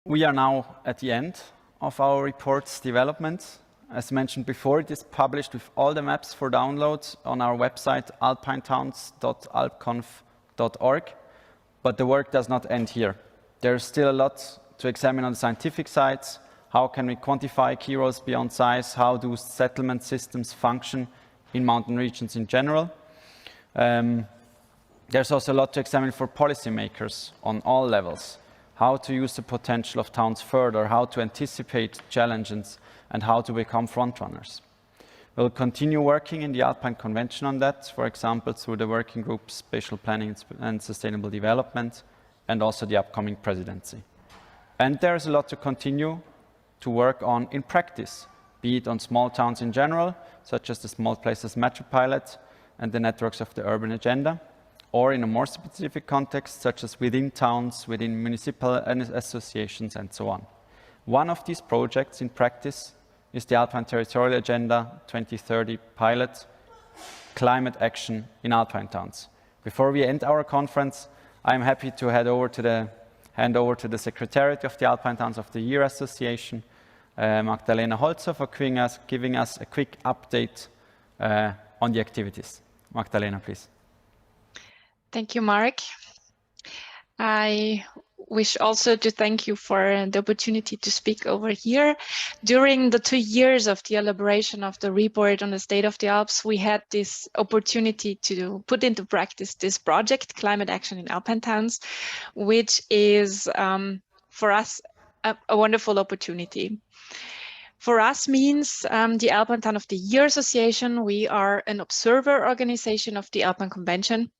We are now at the end of our report's development. As mentioned before, it is published with all the maps for download on our website alpinetowns.alpconf.org. But the work does not end here. There is still a lot to examine on the scientific side. How can we quantify key roles beyond size? How do settlement systems function in mountain regions in general? There's also a lot to examine for policymakers on all levels. How to use the potential of towns further, how to anticipate challenges, and how to become frontrunners. We'll continue working in the Alpine Convention on that, for example, through the working group Spatial Planning and Sustainable Development, and also the upcoming presidency. And there's a lot to continue to work on in practice, be it on small towns in general, such as the Small Places Metro Pilot and the networks of the urban agenda, or in a more specific context, such as within towns, within municipal associations, and so on. One of these projects in practice is the Alpine Territorial Agenda 2030 pilot, Climate Action in Alpine Towns. Before we end our conference, I'm happy to hand over to the Secretariat of the Alpine Towns of the Year Association, Magdalena Holzer, for giving us a quick update on the activities. Magdalena, please. Thank you, Mark. I wish also to thank you for the opportunity to speak over here. During the 2 years of the elaboration of the report on the state of the Alps, we had this opportunity to put into practice this project, Climate Action in Alpine Towns, which is for us a wonderful opportunity. For us means the Alpine Town of the Year Association. We are an observer organization of the Alpine Convention.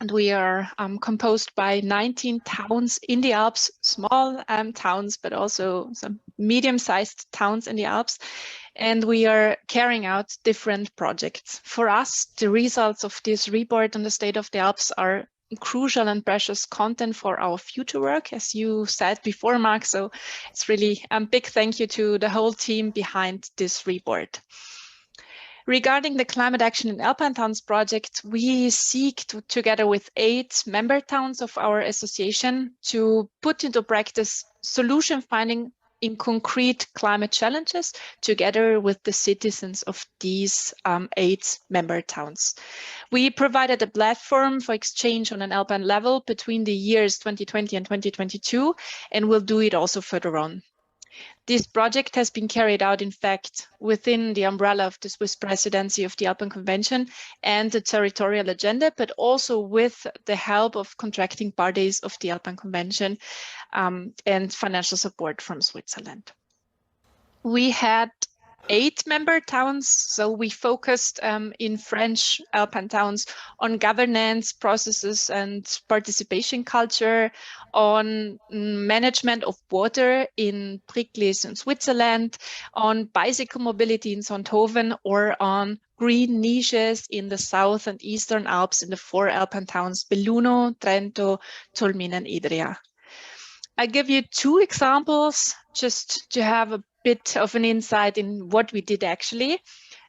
And we are composed by 19 towns in the Alps, small towns, but also some medium-sized towns in the Alps. And we are carrying out different projects. For us, the results of this report on the state of the Alps are crucial and precious content for our future work, as you said before, Mark. So it's really a big thank you to the whole team behind this report. Regarding the Climate Action in Alpine Towns project, we seek to, together with 8 member towns of our association, to put into practice solution finding in concrete climate challenges together with the citizens of these 8 member towns. We provided a platform for exchange on an Alpine level between the years 2020 and 2022, and we'll do it also further on. This project has been carried out, in fact, within the umbrella of the Swiss presidency of the Alpine Convention and the territorial agenda, but also with the help of contracting parties of the Alpine Convention and financial support from Switzerland. We had 8 member towns, so we focused in French Alpine towns on governance processes and participation culture, on management of water in Pricklis in Switzerland, on bicycle mobility in Sonthofen, or on green niches in the South and Eastern Alps in the 4 Alpine towns, Belluno, Trento, Tolmin, and Idria. I give you 2 examples just to have a bit of an insight in what we did actually.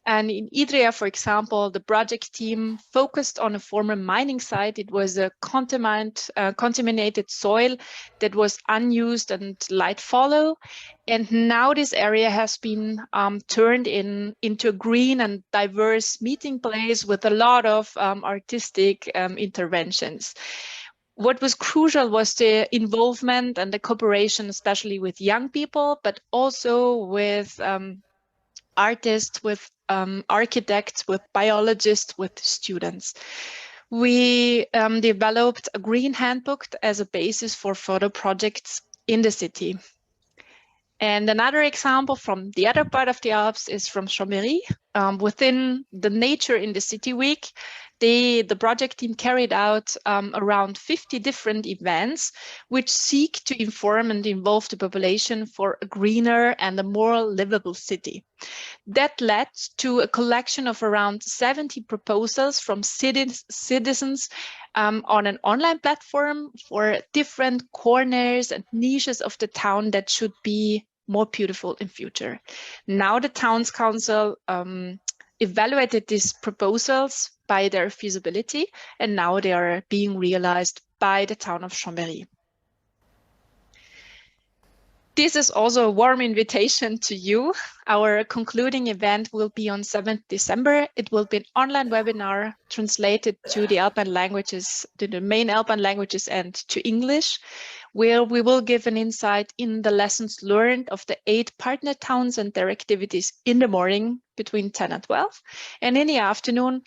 And in Idria, for example, the project team focused on a former mining site. It was a contaminated soil that was unused and light fallow. And now this area has been turned into a green and diverse meeting place with a lot of artistic interventions. What was crucial was the involvement and the cooperation, especially with young people, but also with artists, with architects, with biologists, with students. We developed a green handbook as a basis for further projects in the city. And another example from the other part of the Alps is from Chambéry. Within the Nature in the City Week, the project team carried out around 50 different events which seek to inform and involve the population for a greener and a more livable city. That led to a collection of around 70 proposals from citizens on an online platform for different corners and niches of the town that should be more beautiful in future. Now the Towns Council evaluated these proposals by their feasibility, and now they are being realized by the town of Chambéry. This is also a warm invitation to you. Our concluding event will be on 7th December. It will be an online webinar translated to the Alpine languages, to the main Alpine languages and to English, where we will give an insight in the lessons learned of the 8 partner towns and their activities in the morning between 10 and 12. And in the afternoon,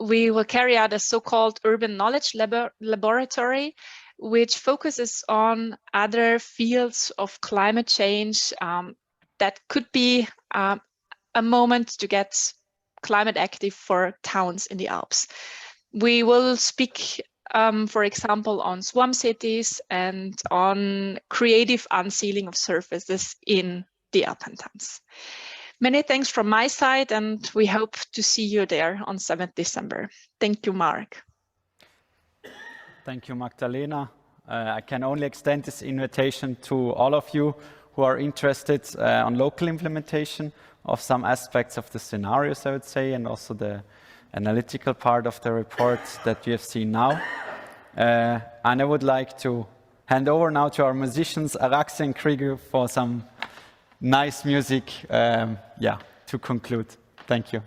we will carry out a so-called urban knowledge laboratory, which focuses on other fields of climate change that could be a moment to get climate active for towns in the Alps. We will speak, for example, on swarm cities and on creative unsealing of surfaces in the Alpine towns. Many thanks from my side, and we hope to see you there on 7th December. Thank you, Mark. Thank you, Magdalena. I can only extend this invitation to all of you who are interested on local implementation of some aspects of the scenarios, I would say, and also the analytical part of the report that we have seen now. And I would like to hand over now to our musicians, Araxi and Krieger, for some nice music, to conclude. Thank you.